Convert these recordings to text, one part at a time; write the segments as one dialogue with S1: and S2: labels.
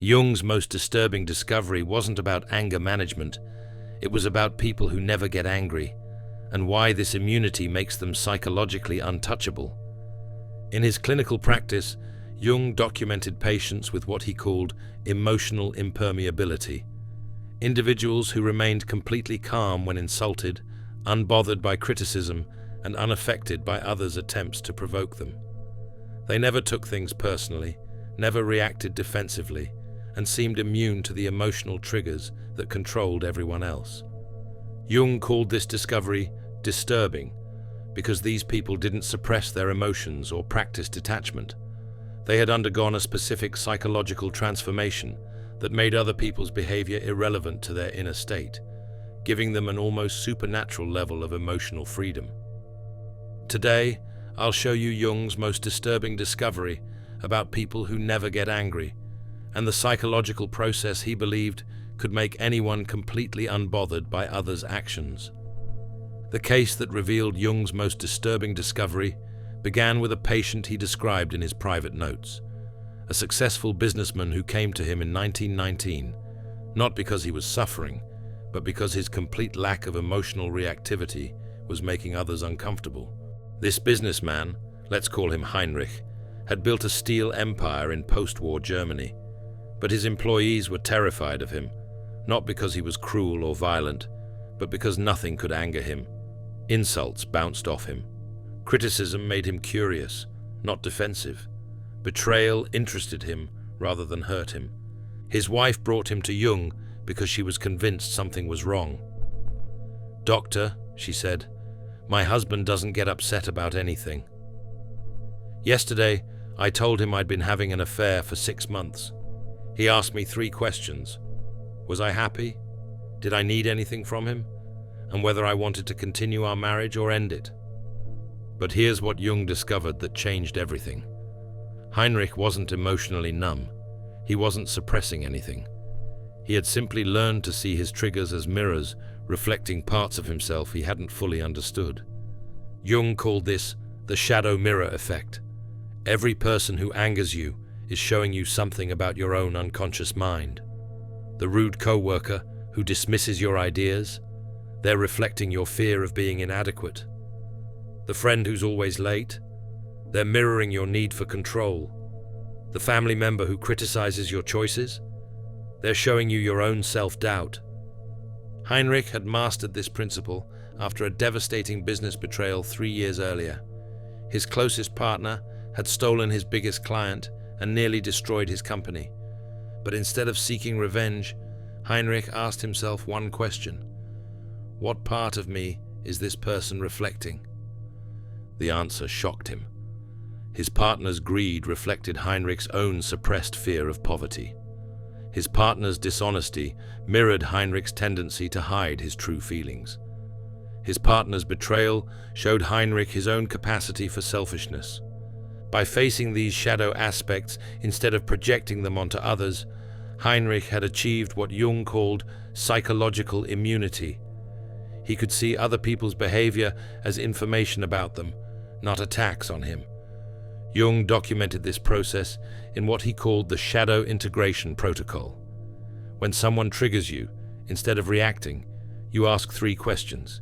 S1: Jung's most disturbing discovery wasn't about anger management, it was about people who never get angry, and why this immunity makes them psychologically untouchable. In his clinical practice, Jung documented patients with what he called emotional impermeability, individuals who remained completely calm when insulted, unbothered by criticism, and unaffected by others' attempts to provoke them. They never took things personally, never reacted defensively, and seemed immune to the emotional triggers that controlled everyone else. Jung called this discovery disturbing because these people didn't suppress their emotions or practice detachment. They had undergone a specific psychological transformation that made other people's behavior irrelevant to their inner state, giving them an almost supernatural level of emotional freedom. Today, I'll show you Jung's most disturbing discovery about people who never get angry, and the psychological process he believed could make anyone completely unbothered by others' actions. The case that revealed Jung's most disturbing discovery began with a patient he described in his private notes, a successful businessman who came to him in 1919, not because he was suffering, but because his complete lack of emotional reactivity was making others uncomfortable. This businessman, let's call him Heinrich, had built a steel empire in post-war Germany, but his employees were terrified of him, not because he was cruel or violent, but because nothing could anger him. Insults bounced off him. Criticism made him curious, not defensive. Betrayal interested him rather than hurt him. His wife brought him to Jung because she was convinced something was wrong. "Doctor," she said, "my husband doesn't get upset about anything. Yesterday, I told him I'd been having an affair for 6 months. He asked me 3 questions. Was I happy? Did I need anything from him? And whether I wanted to continue our marriage or end it." But here's what Jung discovered that changed everything. Heinrich wasn't emotionally numb. He wasn't suppressing anything. He had simply learned to see his triggers as mirrors, reflecting parts of himself he hadn't fully understood. Jung called this the shadow mirror effect. Every person who angers you is showing you something about your own unconscious mind. The rude co-worker who dismisses your ideas, they're reflecting your fear of being inadequate. The friend who's always late, they're mirroring your need for control. The family member who criticizes your choices, they're showing you your own self-doubt. Heinrich had mastered this principle after a devastating business betrayal 3 years earlier. His closest partner had stolen his biggest client and nearly destroyed his company. But instead of seeking revenge, Heinrich asked himself one question: what part of me is this person reflecting? The answer shocked him. His partner's greed reflected Heinrich's own suppressed fear of poverty. His partner's dishonesty mirrored Heinrich's tendency to hide his true feelings. His partner's betrayal showed Heinrich his own capacity for selfishness. By facing these shadow aspects instead of projecting them onto others, Heinrich had achieved what Jung called psychological immunity. He could see other people's behavior as information about them, not attacks on him. Jung documented this process in what he called the shadow integration protocol. When someone triggers you, instead of reacting, you ask 3 questions.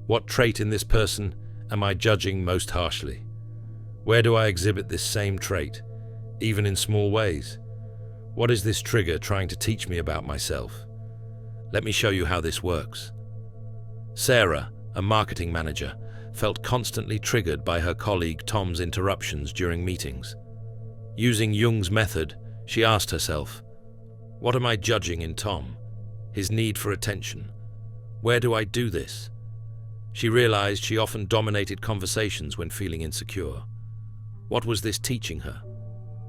S1: What trait in this person am I judging most harshly? Where do I exhibit this same trait, even in small ways? What is this trigger trying to teach me about myself? Let me show you how this works. Sarah, a marketing manager, felt constantly triggered by her colleague Tom's interruptions during meetings. Using Jung's method, she asked herself, what am I judging in Tom? His need for attention. Where do I do this? She realized she often dominated conversations when feeling insecure. What was this teaching her?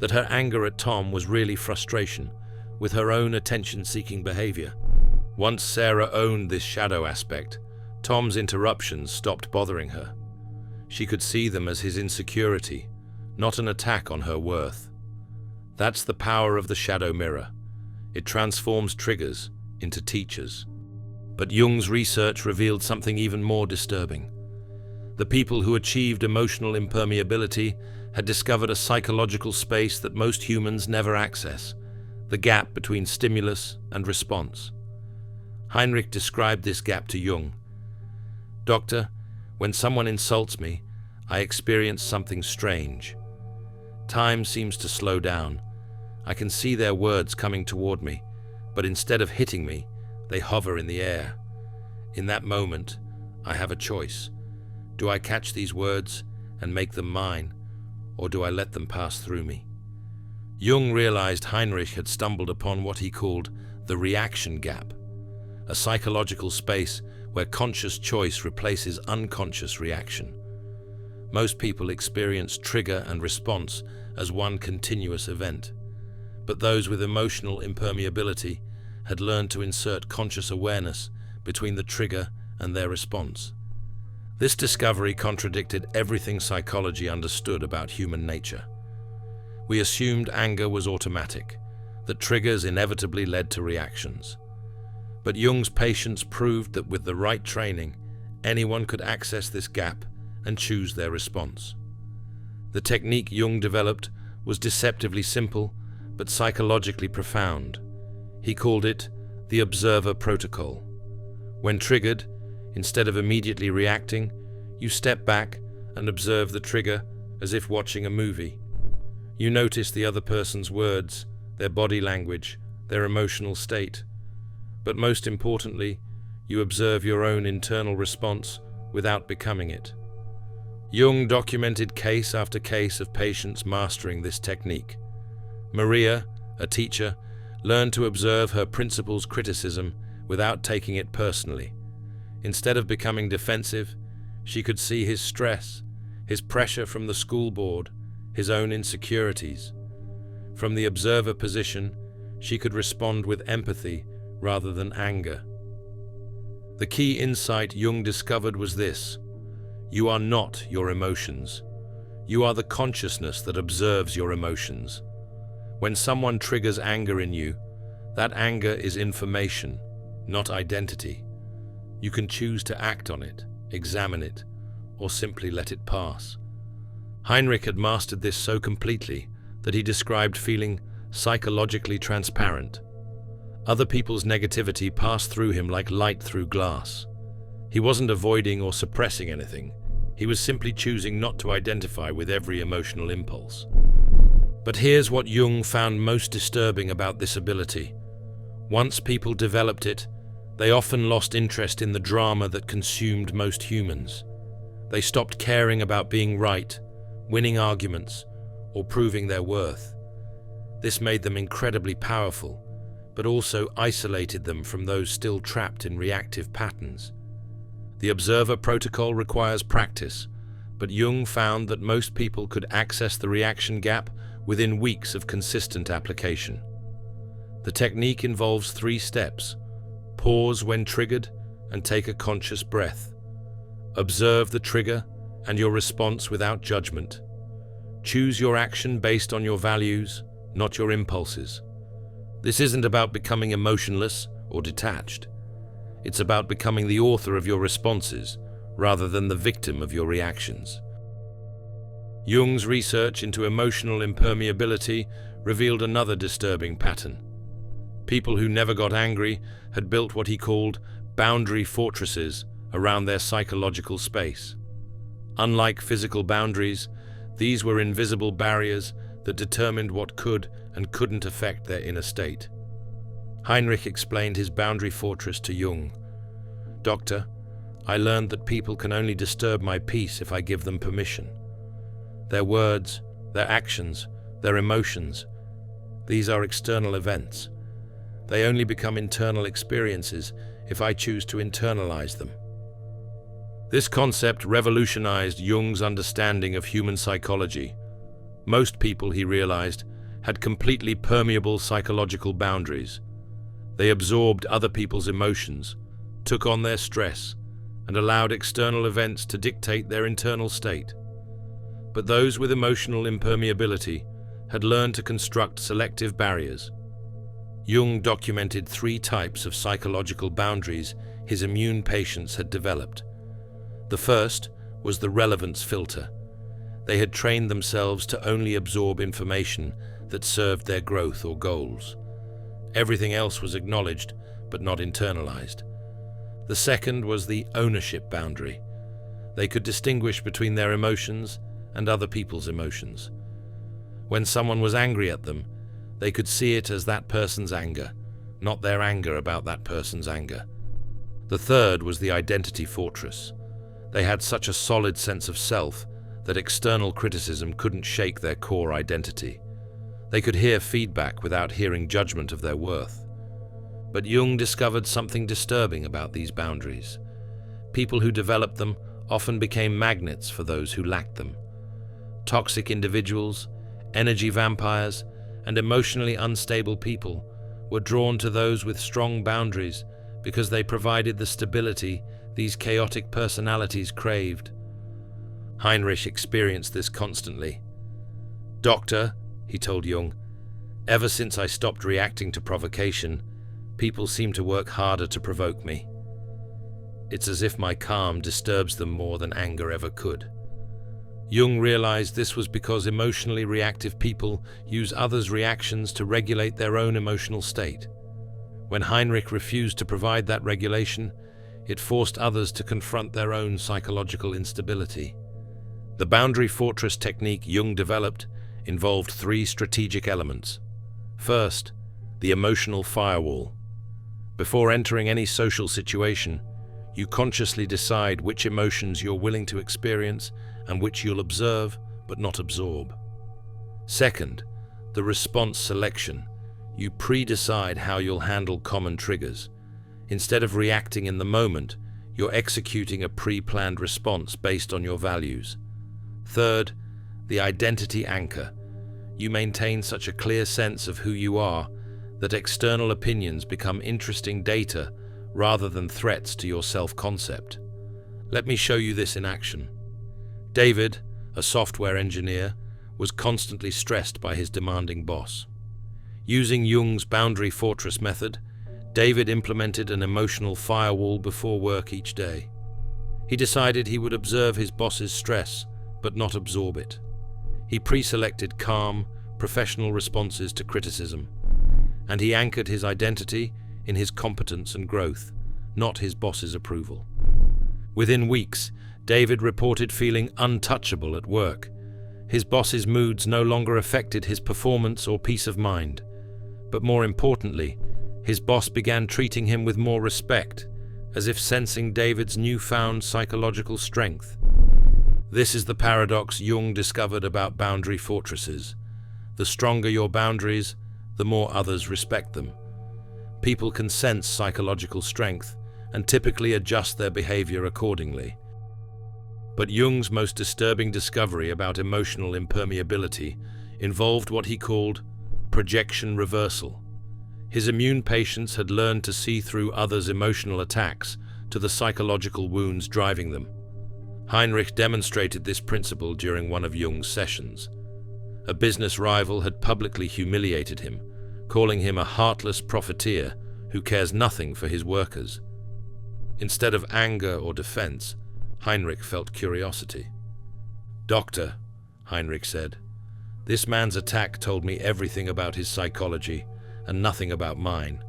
S1: That her anger at Tom was really frustration, with her own attention-seeking behavior. Once Sarah owned this shadow aspect, Tom's interruptions stopped bothering her. She could see them as his insecurity, not an attack on her worth. That's the power of the shadow mirror. It transforms triggers into teachers. But Jung's research revealed something even more disturbing. The people who achieved emotional impermeability had discovered a psychological space that most humans never access, the gap between stimulus and response. Heinrich described this gap to Jung. "Doctor, when someone insults me, I experience something strange. Time seems to slow down. I can see their words coming toward me, but instead of hitting me, they hover in the air. In that moment, I have a choice. Do I catch these words and make them mine, or do I let them pass through me?" Jung realized Heinrich had stumbled upon what he called the reaction gap, a psychological space where conscious choice replaces unconscious reaction. Most people experience trigger and response as one continuous event, but those with emotional impermeability had learned to insert conscious awareness between the trigger and their response. This discovery contradicted everything psychology understood about human nature. We assumed anger was automatic, that triggers inevitably led to reactions. But Jung's patience proved that with the right training, anyone could access this gap and choose their response. The technique Jung developed was deceptively simple, but psychologically profound. He called it the observer protocol. When triggered, instead of immediately reacting, you step back and observe the trigger as if watching a movie. You notice the other person's words, their body language, their emotional state. But most importantly, you observe your own internal response without becoming it. Jung documented case after case of patients mastering this technique. Maria, a teacher, learned to observe her principal's criticism without taking it personally. Instead of becoming defensive, she could see his stress, his pressure from the school board, his own insecurities. From the observer position, she could respond with empathy rather than anger. The key insight Jung discovered was this: you are not your emotions. You are the consciousness that observes your emotions. When someone triggers anger in you, that anger is information, not identity. You can choose to act on it, examine it, or simply let it pass. Heinrich had mastered this so completely that he described feeling psychologically transparent. Other people's negativity passed through him like light through glass. He wasn't avoiding or suppressing anything. He was simply choosing not to identify with every emotional impulse. But here's what Jung found most disturbing about this ability. Once people developed it, they often lost interest in the drama that consumed most humans. They stopped caring about being right, winning arguments, or proving their worth. This made them incredibly powerful, but also isolated them from those still trapped in reactive patterns. The observer protocol requires practice, but Jung found that most people could access the reaction gap within weeks of consistent application. The technique involves 3 steps: pause when triggered and take a conscious breath. Observe the trigger and your response without judgment. Choose your action based on your values, not your impulses. This isn't about becoming emotionless or detached. It's about becoming the author of your responses rather than the victim of your reactions. Jung's research into emotional impermeability revealed another disturbing pattern. People who never got angry had built what he called boundary fortresses around their psychological space. Unlike physical boundaries, these were invisible barriers that determined what could and couldn't affect their inner state. Heinrich explained his boundary fortress to Jung. "Doctor, I learned that people can only disturb my peace if I give them permission. Their words, their actions, their emotions, these are external events. They only become internal experiences if I choose to internalize them." This concept revolutionized Jung's understanding of human psychology. Most people, he realized, had completely permeable psychological boundaries. They absorbed other people's emotions, took on their stress, and allowed external events to dictate their internal state. But those with emotional impermeability had learned to construct selective barriers. Jung documented 3 types of psychological boundaries his immune patients had developed. The first was the relevance filter. They had trained themselves to only absorb information that served their growth or goals. Everything else was acknowledged, but not internalized. The second was the ownership boundary. They could distinguish between their emotions and other people's emotions. When someone was angry at them, they could see it as that person's anger, not their anger about that person's anger. The third was the identity fortress. They had such a solid sense of self that external criticism couldn't shake their core identity. They could hear feedback without hearing judgment of their worth. But Jung discovered something disturbing about these boundaries. People who developed them often became magnets for those who lacked them. Toxic individuals, energy vampires, and emotionally unstable people were drawn to those with strong boundaries because they provided the stability these chaotic personalities craved. Heinrich experienced this constantly. "Doctor," he told Jung, "ever since I stopped reacting to provocation, people seem to work harder to provoke me. It's as if my calm disturbs them more than anger ever could." Jung realized this was because emotionally reactive people use others' reactions to regulate their own emotional state. When Heinrich refused to provide that regulation, it forced others to confront their own psychological instability. The boundary fortress technique Jung developed involved 3 strategic elements. First, the emotional firewall. Before entering any social situation, you consciously decide which emotions you're willing to experience and which you'll observe but not absorb. Second, the response selection. You pre-decide how you'll handle common triggers. Instead of reacting in the moment, you're executing a pre-planned response based on your values. Third, the identity anchor. You maintain such a clear sense of who you are that external opinions become interesting data rather than threats to your self-concept. Let me show you this in action. David, a software engineer, was constantly stressed by his demanding boss. Using Jung's boundary fortress method, David implemented an emotional firewall before work each day. He decided he would observe his boss's stress, but not absorb it. He pre-selected calm, professional responses to criticism, and he anchored his identity in his competence and growth, not his boss's approval. Within weeks, David reported feeling untouchable at work. His boss's moods no longer affected his performance or peace of mind. But more importantly, his boss began treating him with more respect, as if sensing David's newfound psychological strength. This is the paradox Jung discovered about boundary fortresses. The stronger your boundaries, the more others respect them. People can sense psychological strength and typically adjust their behavior accordingly. But Jung's most disturbing discovery about emotional impermeability involved what he called projection reversal. His immune patients had learned to see through others' emotional attacks to the psychological wounds driving them. Heinrich demonstrated this principle during one of Jung's sessions. A business rival had publicly humiliated him, calling him a heartless profiteer who cares nothing for his workers. Instead of anger or defense, Heinrich felt curiosity. "Doctor," Heinrich said, "this man's attack told me everything about his psychology and nothing about mine.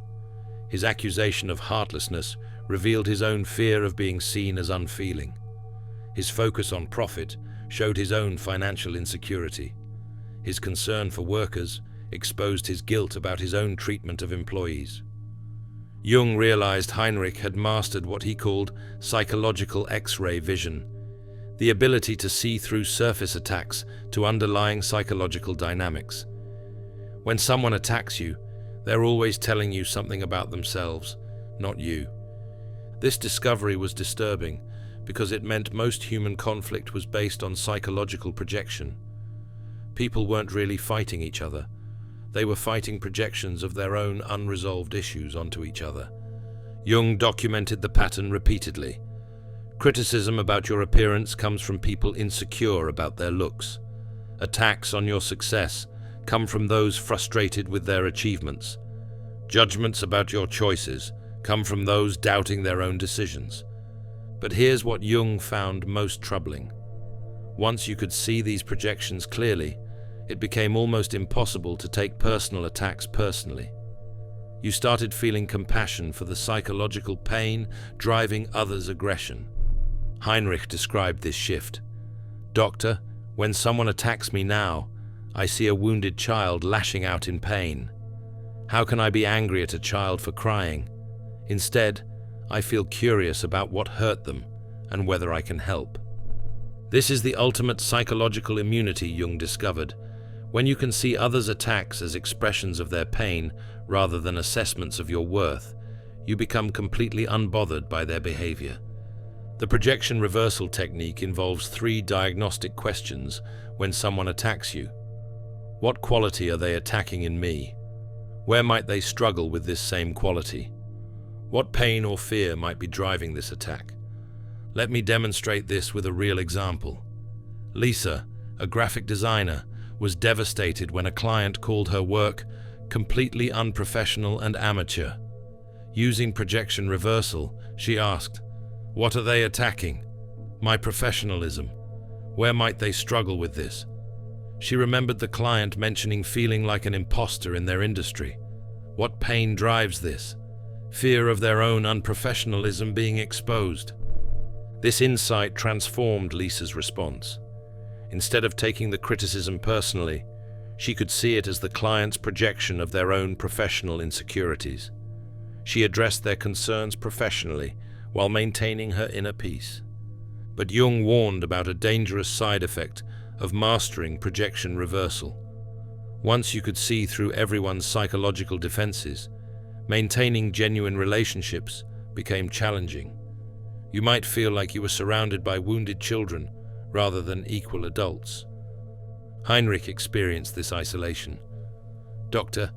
S1: His accusation of heartlessness revealed his own fear of being seen as unfeeling. His focus on profit showed his own financial insecurity. His concern for workers exposed his guilt about his own treatment of employees." Jung realized Heinrich had mastered what he called psychological X-ray vision, the ability to see through surface attacks to underlying psychological dynamics. When someone attacks you, they're always telling you something about themselves, not you. This discovery was disturbing because it meant most human conflict was based on psychological projection. People weren't really fighting each other. They were fighting projections of their own unresolved issues onto each other. Jung documented the pattern repeatedly. Criticism about your appearance comes from people insecure about their looks. Attacks on your success come from those frustrated with their achievements. Judgments about your choices come from those doubting their own decisions. But here's what Jung found most troubling. Once you could see these projections clearly, it became almost impossible to take personal attacks personally. You started feeling compassion for the psychological pain driving others' aggression. Heinrich described this shift. "Doctor, when someone attacks me now, I see a wounded child lashing out in pain. How can I be angry at a child for crying? Instead, I feel curious about what hurt them and whether I can help." This is the ultimate psychological immunity, Jung discovered. When you can see others' attacks as expressions of their pain rather than assessments of your worth, you become completely unbothered by their behavior. The projection reversal technique involves 3 diagnostic questions when someone attacks you. What quality are they attacking in me? Where might they struggle with this same quality? What pain or fear might be driving this attack? Let me demonstrate this with a real example. Lisa, a graphic designer, was devastated when a client called her work completely unprofessional and amateur. Using projection reversal, she asked, "What are they attacking? My professionalism. Where might they struggle with this?" She remembered the client mentioning feeling like an imposter in their industry. What pain drives this? Fear of their own unprofessionalism being exposed. This insight transformed Lisa's response. Instead of taking the criticism personally, she could see it as the client's projection of their own professional insecurities. She addressed their concerns professionally while maintaining her inner peace. But Jung warned about a dangerous side effect of mastering projection reversal. Once you could see through everyone's psychological defenses, maintaining genuine relationships became challenging. You might feel like you were surrounded by wounded children rather than equal adults. Heinrich experienced this isolation. "Doctor,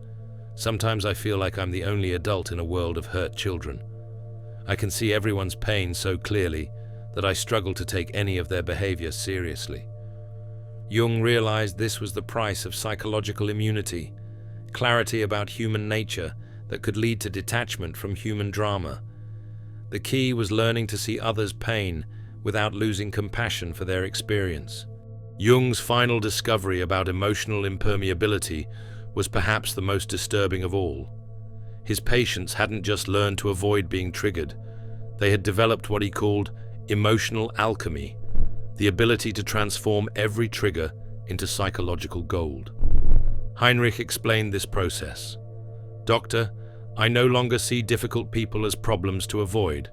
S1: sometimes I feel like I'm the only adult in a world of hurt children. I can see everyone's pain so clearly that I struggle to take any of their behavior seriously." Jung realized this was the price of psychological immunity, clarity about human nature that could lead to detachment from human drama. The key was learning to see others' pain without losing compassion for their experience. Jung's final discovery about emotional impermeability was perhaps the most disturbing of all. His patients hadn't just learned to avoid being triggered, they had developed what he called emotional alchemy, the ability to transform every trigger into psychological gold. Heinrich explained this process. "Doctor, I no longer see difficult people as problems to avoid.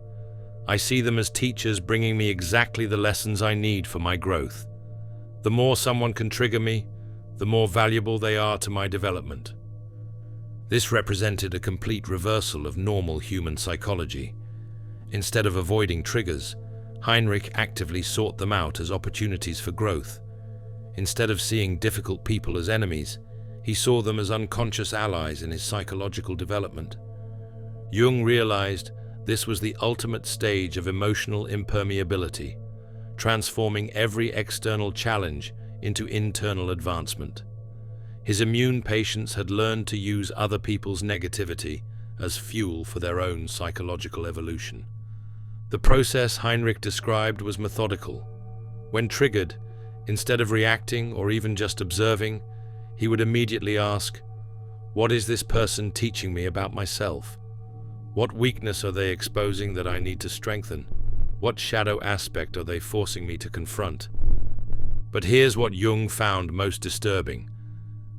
S1: I see them as teachers bringing me exactly the lessons I need for my growth. The more someone can trigger me, the more valuable they are to my development." This represented a complete reversal of normal human psychology. Instead of avoiding triggers, Heinrich actively sought them out as opportunities for growth. Instead of seeing difficult people as enemies, he saw them as unconscious allies in his psychological development. Jung realized this was the ultimate stage of emotional impermeability, transforming every external challenge into internal advancement. His immune patients had learned to use other people's negativity as fuel for their own psychological evolution. The process Heinrich described was methodical. When triggered, instead of reacting or even just observing, he would immediately ask, "What is this person teaching me about myself? What weakness are they exposing that I need to strengthen? What shadow aspect are they forcing me to confront?" But here's what Jung found most disturbing.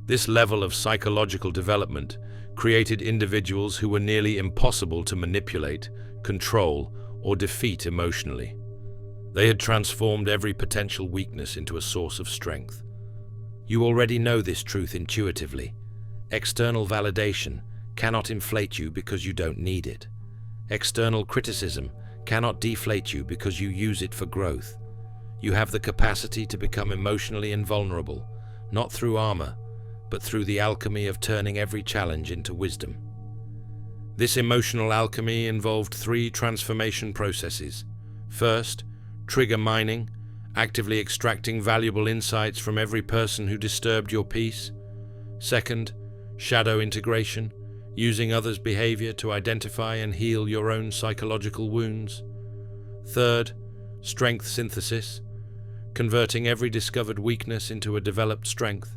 S1: This level of psychological development created individuals who were nearly impossible to manipulate, control, or defeat emotionally. They had transformed every potential weakness into a source of strength. You already know this truth intuitively. External validation cannot inflate you because you don't need it. External criticism cannot deflate you because you use it for growth. You have the capacity to become emotionally invulnerable, not through armor, but through the alchemy of turning every challenge into wisdom. This emotional alchemy involved 3 transformation processes. First, trigger mining, actively extracting valuable insights from every person who disturbed your peace. Second, shadow integration, using others' behavior to identify and heal your own psychological wounds. Third, strength synthesis, converting every discovered weakness into a developed strength.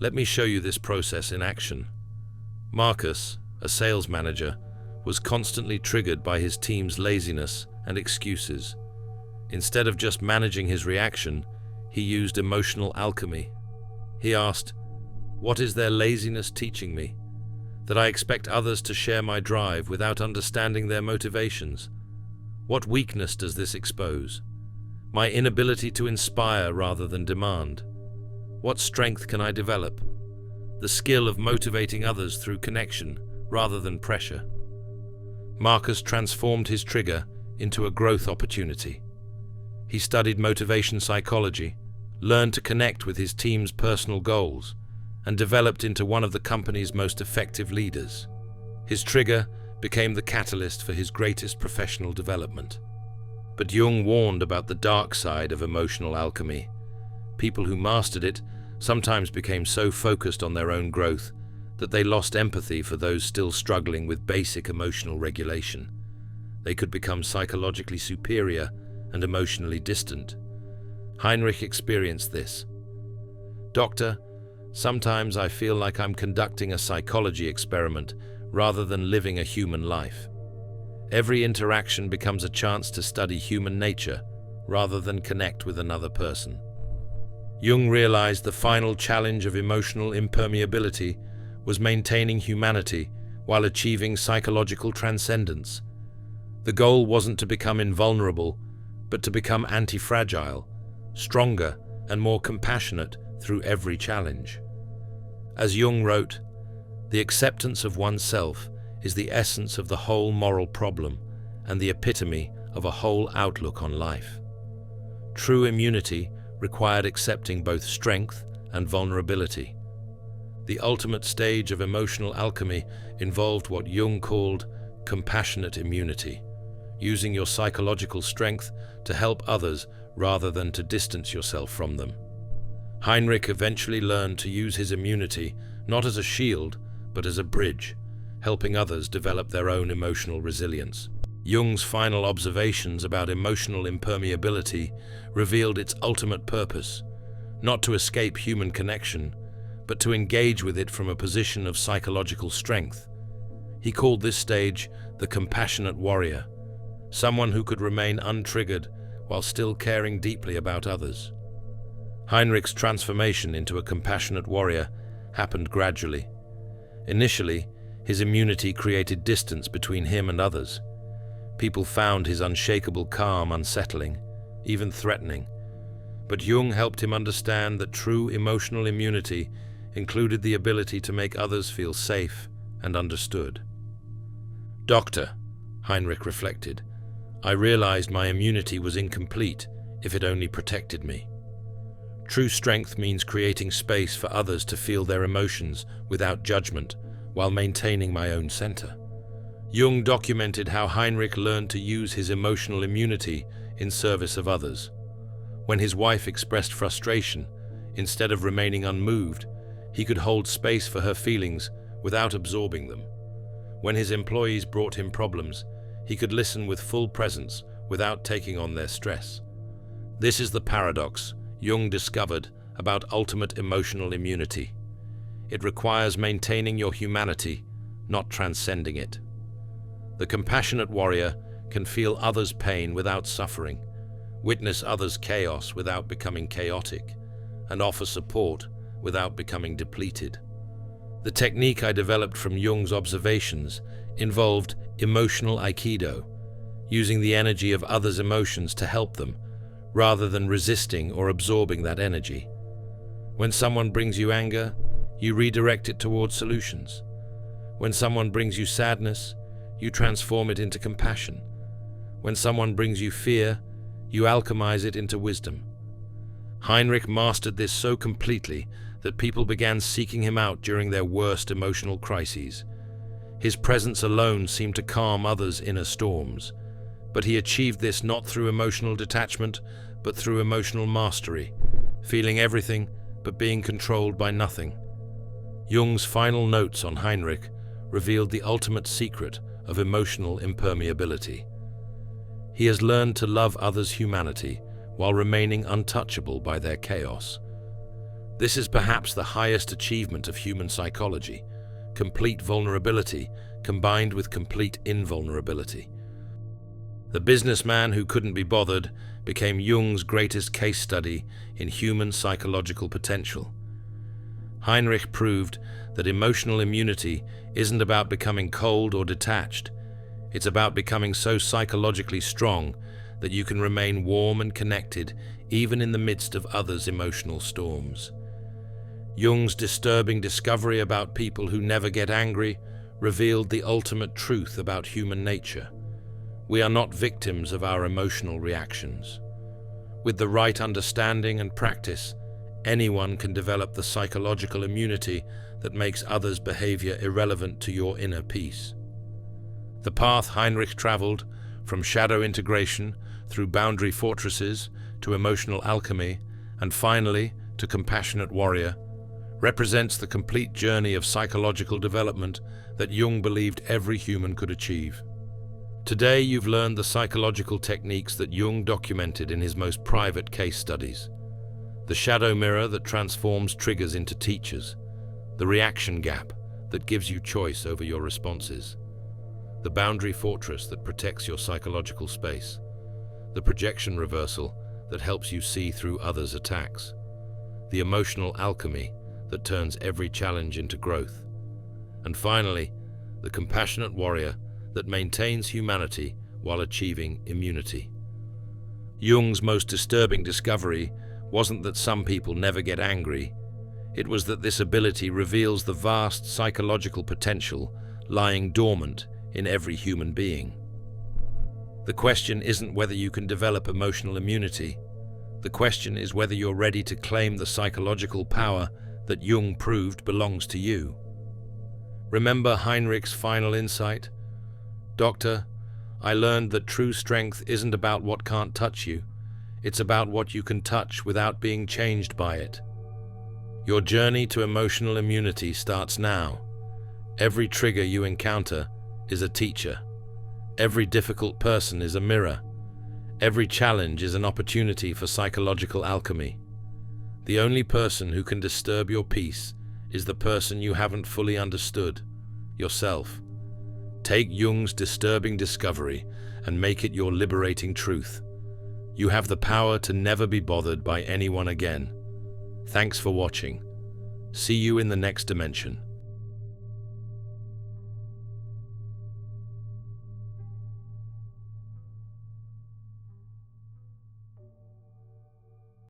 S1: Let me show you this process in action. Marcus, a sales manager, was constantly triggered by his team's laziness and excuses. Instead of just managing his reaction, he used emotional alchemy. He asked, "What is their laziness teaching me? That I expect others to share my drive without understanding their motivations? What weakness does this expose? My inability to inspire rather than demand. What strength can I develop? The skill of motivating others through connection rather than pressure." Marcus transformed his trigger into a growth opportunity. He studied motivation psychology, learned to connect with his team's personal goals, and developed into one of the company's most effective leaders. His trigger became the catalyst for his greatest professional development. But Jung warned about the dark side of emotional alchemy. People who mastered it sometimes became so focused on their own growth that they lost empathy for those still struggling with basic emotional regulation. They could become psychologically superior and emotionally distant. Heinrich experienced this. "Doctor, sometimes I feel like I'm conducting a psychology experiment rather than living a human life. Every interaction becomes a chance to study human nature rather than connect with another person." Jung realized the final challenge of emotional impermeability was maintaining humanity while achieving psychological transcendence. The goal wasn't to become invulnerable, but to become anti-fragile, stronger and more compassionate through every challenge. As Jung wrote, "The acceptance of oneself is the essence of the whole moral problem and the epitome of a whole outlook on life." True immunity required accepting both strength and vulnerability. The ultimate stage of emotional alchemy involved what Jung called compassionate immunity, using your psychological strength to help others rather than to distance yourself from them. Heinrich eventually learned to use his immunity not as a shield, but as a bridge, helping others develop their own emotional resilience. Jung's final observations about emotional impermeability revealed its ultimate purpose, not to escape human connection, but to engage with it from a position of psychological strength. He called this stage the compassionate warrior, someone who could remain untriggered while still caring deeply about others. Heinrich's transformation into a compassionate warrior happened gradually. Initially, his immunity created distance between him and others. People found his unshakable calm unsettling, even threatening. But Jung helped him understand that true emotional immunity included the ability to make others feel safe and understood. "Doctor," Heinrich reflected, "I realized my immunity was incomplete if it only protected me. True strength means creating space for others to feel their emotions without judgment while maintaining my own center." Jung documented how Heinrich learned to use his emotional immunity in service of others. When his wife expressed frustration, instead of remaining unmoved, he could hold space for her feelings without absorbing them. When his employees brought him problems, he could listen with full presence without taking on their stress. This is the paradox Jung discovered about ultimate emotional immunity. It requires maintaining your humanity, not transcending it. The compassionate warrior can feel others' pain without suffering, witness others' chaos without becoming chaotic, and offer support without becoming depleted. The technique I developed from Jung's observations involved emotional aikido, using the energy of others' emotions to help them, rather than resisting or absorbing that energy. When someone brings you anger, you redirect it towards solutions. When someone brings you sadness, you transform it into compassion. When someone brings you fear, you alchemize it into wisdom. Heinrich mastered this so completely that people began seeking him out during their worst emotional crises. His presence alone seemed to calm others' inner storms, but he achieved this not through emotional detachment, but through emotional mastery, feeling everything but being controlled by nothing. Jung's final notes on Heinrich revealed the ultimate secret of emotional impermeability. He has learned to love others' humanity while remaining untouchable by their chaos. This is perhaps the highest achievement of human psychology, complete vulnerability combined with complete invulnerability. The businessman who couldn't be bothered became Jung's greatest case study in human psychological potential. Heinrich proved that emotional immunity isn't about becoming cold or detached. It's about becoming so psychologically strong that you can remain warm and connected even in the midst of others' emotional storms. Jung's disturbing discovery about people who never get angry revealed the ultimate truth about human nature. We are not victims of our emotional reactions. With the right understanding and practice, anyone can develop the psychological immunity that makes others' behavior irrelevant to your inner peace. The path Heinrich traveled, from shadow integration through boundary fortresses to emotional alchemy, and finally to compassionate warrior, represents the complete journey of psychological development that Jung believed every human could achieve. Today you've learned the psychological techniques that Jung documented in his most private case studies. The shadow mirror that transforms triggers into teachers. The reaction gap that gives you choice over your responses. The boundary fortress that protects your psychological space. The projection reversal that helps you see through others' attacks. The emotional alchemy that turns every challenge into growth. And finally, the compassionate warrior that maintains humanity while achieving immunity. Jung's most disturbing discovery wasn't that some people never get angry. It was that this ability reveals the vast psychological potential lying dormant in every human being. The question isn't whether you can develop emotional immunity. The question is whether you're ready to claim the psychological power that Jung proved belongs to you. Remember Heinrich's final insight? Doctor, I learned that true strength isn't about what can't touch you. It's about what you can touch without being changed by it. Your journey to emotional immunity starts now. Every trigger you encounter is a teacher. Every difficult person is a mirror. Every challenge is an opportunity for psychological alchemy. The only person who can disturb your peace is the person you haven't fully understood, yourself. Take Jung's disturbing discovery and make it your liberating truth. You have the power to never be bothered by anyone again. Thanks for watching. See you in the next dimension.